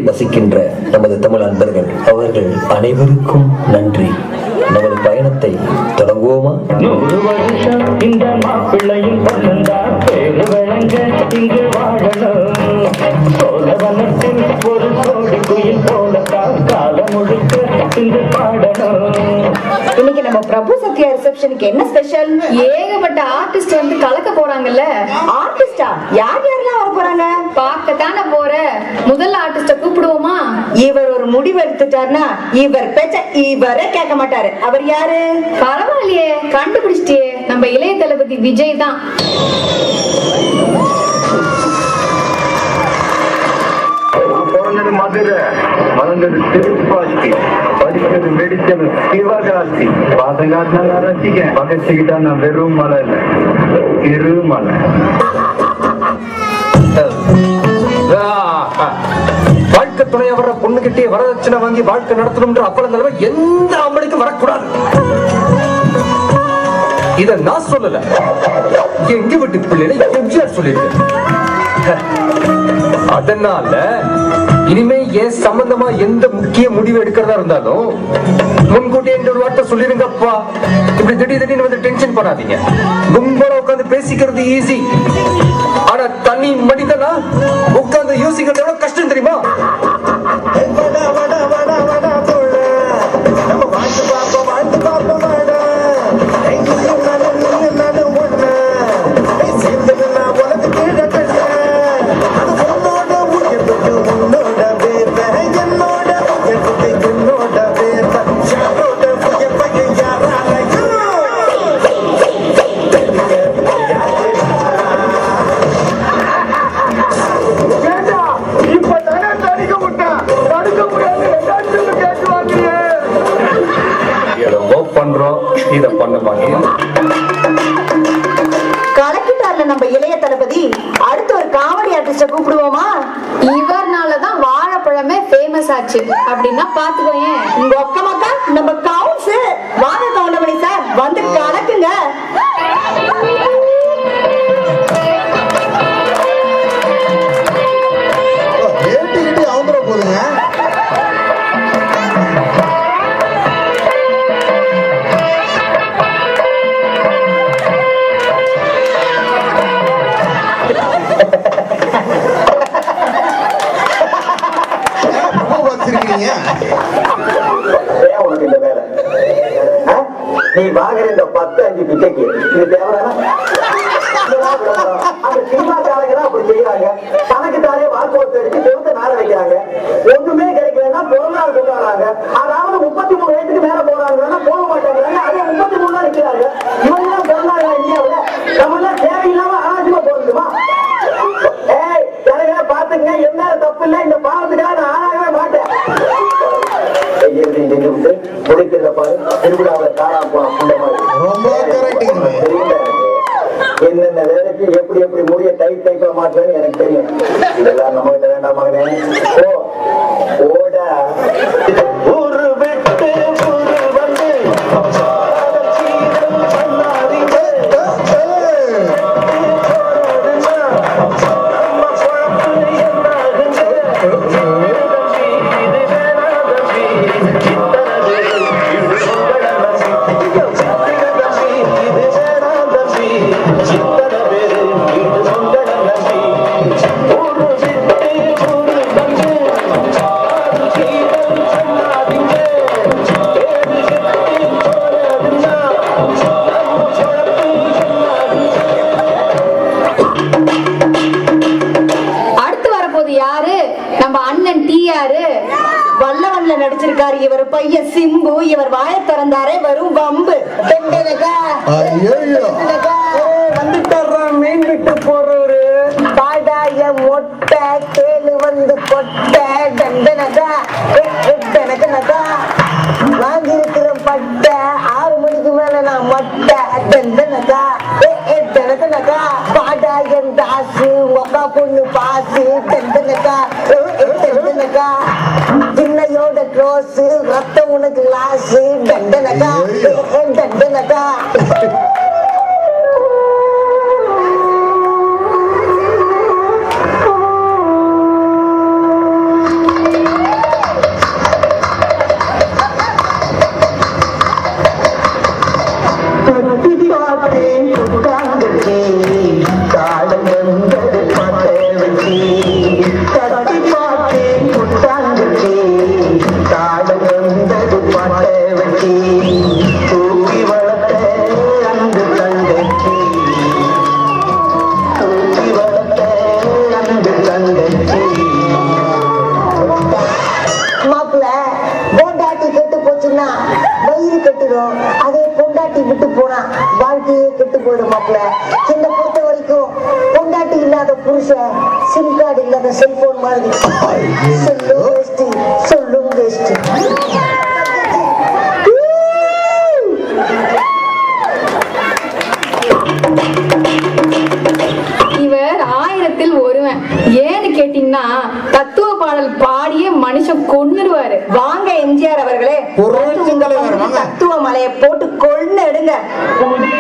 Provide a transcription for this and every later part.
வசிக்கின்ற நமது தமிழ் அன்பர்கள் அவர்கள் அனைவருக்கும் நன்றி. நமது பயணத்தை தொடங்குவோமா? 100 வருஷம் இந்த மாப்பிள்ளையின் பொன்னந்தான் பேரு விளங்க இங்கு வாழணும். சோழவனத்தில் ஒரு கோடி குயில் போலத்தான் காலம் முழுக்க இங்கு பாடணும். இன்னைக்கு நம்ம பிரபு சத்யா ரிசப்ஷனுக்கு என்ன ஸ்பெஷல்? ஏகப்பட்ட ஆர்டிஸ்ட் வந்து கலக்க போறாங்கல்ல. ஆர்டிஸ்டா? யார் யாரெல்லாம் வர போறாங்க? பார்க்கத்தானே போற. முதல் ஆர்டிஸ்ட கூப்பிடுவோமா? இவர் ஒரு முடிவு எடுத்துட்டாருன்னா இவர் பேச்ச இவரே கேட்க மாட்டாரு. அவர் யாரு? பரவாயில்லையே, கண்டுபிடிச்சிட்டே. நம்ம இளைய தளபதி விஜய் தான். மதுரை வளர்ந்தது திருப்பாச்சி, படிக்கிறது மெடிக்கல் சிவகாசி, பாசங்காட்டினா நான் ரசிக்க, பகச்சுக்கிட்டா நான் வெறும் மலை இல்லை திருமலை. வாழ்க்கை துணைய வர்ற பொண்ணுகிட்டே வரதட்சணை வாங்கி வாழ்க்கை நடத்தணும்ன்ற அப்பளம் நிலைமை எந்த ஆம்பளைக்கும் வரக்கூடாது. இத நான் சொல்லல, எங்க வீட்டு பிள்ளைகளை எம்ஜிஆர் சொல்லிருக்கு. அதனால இனிமே என் சம்பந்தமா எந்த முக்கிய முடிவு எடுக்கிறதா இருந்தாலும் முன்கூட்டியே ஒரு வார்த்தை சொல்லிருங்கப்பா. இப்படி திடீர்னு வந்து டென்ஷன் பண்ணாதீங்க. கும்பலா உட்காந்து பேசிக்கிறது ஈஸி, ஆனா தனி மனிதனா உட்காந்து யோசிக்கிறது எவ்வளவு கஷ்டம் தெரியுமா? கலக்கிட்டார்ல நம்ம இளைய தளபதி. அடுத்து ஒரு காமெடி ஆர்டிஸ்ட கூப்பிடுவோமா? இவர்னாலதான் வாழைப்பழமே ஃபேமஸ் ஆச்சு. அப்படின்னா பாத்துக்கோங்க. உங்க ஒக்கமாக்கா நம்ம கவுன்ஸ் வாங்க கவுண்டமணி சார், வந்து கலக்குங்க. போதுங்க. நீ வாங்குற இந்த 10-5 பிச்சைக்கு இது தேவையான சினிமாக்காரங்க அப்படி செய்யறாங்க. தனக்கு தானே வாக்குவத்தை எடுத்து செவத்தை மேல வைக்கிறாங்க. ஒண்ணுமே கிடைக்கலன்னா பிறந்தநாள் கொண்டாடுறாங்க. அதாவது 33 வயசுக்கு மேல போறாங்கன்னா போக மாட்டாங்கிறாங்க. அதே 33 தான் நிக்கிறாங்க. இவங்க தான் பிறந்தாங்க இந்தியாவுல. நம்ம தேவையில்லாம அனாவசியமா போறதுமா? ஏய் ஜனங்களை பாத்துங்க, என்ன தப்பு இல்லை. இந்த பாவத்துக்காக நான் ஆளாகவே மாட்டேன். முடிக்கிறத பாரு, திருவிழாவில் காணா போன என்னென்ன வேலைக்கு எப்படி எப்படி முடிய டைட் டைப்பா மாற்றேன்னு எனக்கு தெரியும். இதெல்லாம் நம்ம கிட்ட வேண்டாம் மகனே. ஓட ஒரு வெட்டு ஒரு வந்து நடிச்சிருக்காரு. இவர் பையன் சிம்பு. இவர் வாய திறந்தாரே வரும் வம்பு. மீன் விட்டு போறவரு பாடாய மொட்டை கேளு வந்து கொட்டை தண்டனதா வாங்கிருக்கிற பட்டை 6 மணிக்கு மேல நான் மொட்டை தண்டனதா தண்டனதா பாடாயன் தாசு ஒக்கா பொண்ணு பாசு தண்டனதா தண்டனதா சின்னையோட க்ளோஸ் ரத்தம் உனக்கு லாசு தண்டனதா தண்டனதா. இல்லாத புருஷன் சிம் கார்டு இல்லாத செல்போன் மாதிரி சொல்லும் வேஸ்ட் சொல்லும் வேஸ்ட். இவர் 1000ல் ஒருவன். ஏன்னு கேட்டீங்கன்னா தத்துவ பாடல் பாடியே மனுஷன் கொன்னுடுவாரு. வாங்க எம்ஜிஆர் அவர்களே, தத்துவ மலையை போட்டு கொன்னு எடுங்க. ஒண்ணுமே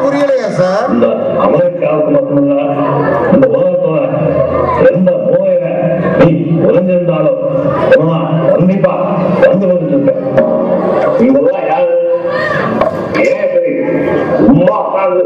புரியலையா சார்? இந்த அமெரிக்காவுக்கு மட்டுமல்ல, இந்த உலகத்துல எந்த மூலையில நீ ஒளிஞ்சிருந்தாலும் கண்டிப்பா வந்து வந்துட்டு இவங்கெல்லாம் யாரு? ஏன் சரி சும்மா உட்காந்து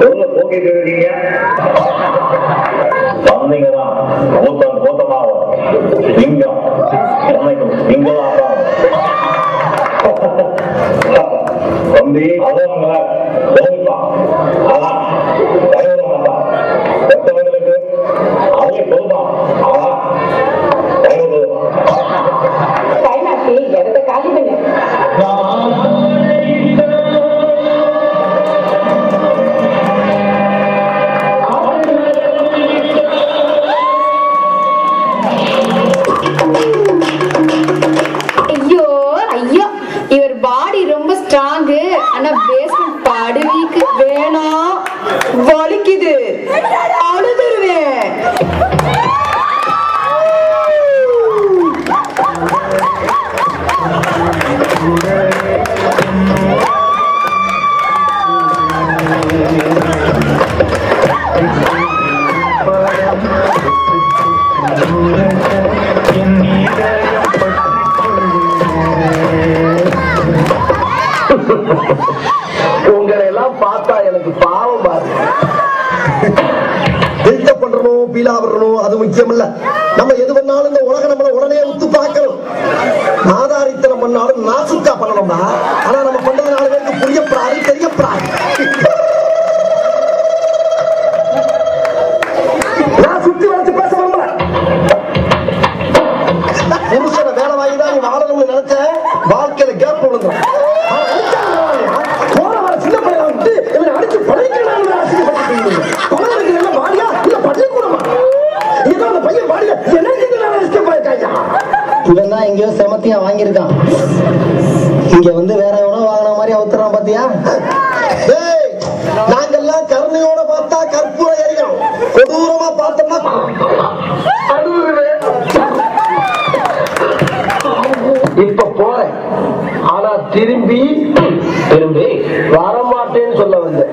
எவ்வளவு போக்கிட்டு இருக்கீங்க? வந்தீங்கதான் கூட்டமாகும் சிங்கம் என்னைக்கும் சிங்கதான் தம்பி. அவங்க கவனிப்பான், ஆனா பயப்பட மாட்டான். மற்றவர்களுக்கு அவன் சொல்லுவான், ஆனா பயப்படுவான். இடத்த காலி பண்ணு. ஐயோ ஐயோ, இவர் பாடி ரொம்ப ஸ்ட்ராங்கு, ஆனா பேஸ்மெண்ட் பாடி வீக். வேணாம், வலிக்குது, அழுதுருவேன். உங்களை எல்லாம் பார்த்தா எனக்கு பாவம் பாரு. பண்றணும் பீலா வரணும் அது முக்கியம் இல்ல. நம்ம எது பண்ணாலும் இந்த உலகம் நம்மள உடனே உத்து பார்க்கணும். ஆதாரித்தனம் பண்ணாலும் நாசுக்கா பண்ணணும்னா, ஆனா நம்ம பண்றது 4 பேருக்கு புரியப்படாது, தெரியப்படாது. நான் சுத்தி வளைச்சு பேச விரும்பல. புருஷனை வேலை வாங்கிதான் நீ வாழணும்னு நினைச்ச, வாழ்க்கையில கேப் விழுந்துடும். போற வர சின்ன பையன் விட்டு இவனை அடிச்சு பழைக்கலாம். இவன் தான் எங்கேயோ செமத்தியா வாங்கியிருக்கான். இங்க வந்து வேற எவனோ வாங்கின மாதிரி அவுத்துறான் பாத்தியா? நாங்கெல்லாம் கருணையோட பார்த்தா கற்பூர எரியும், கொடூரமா பார்த்தோம்னா இப்ப போறேன். ஆனா திரும்பி வரமாட்டேன்னு சொல்ல வந்தேன்.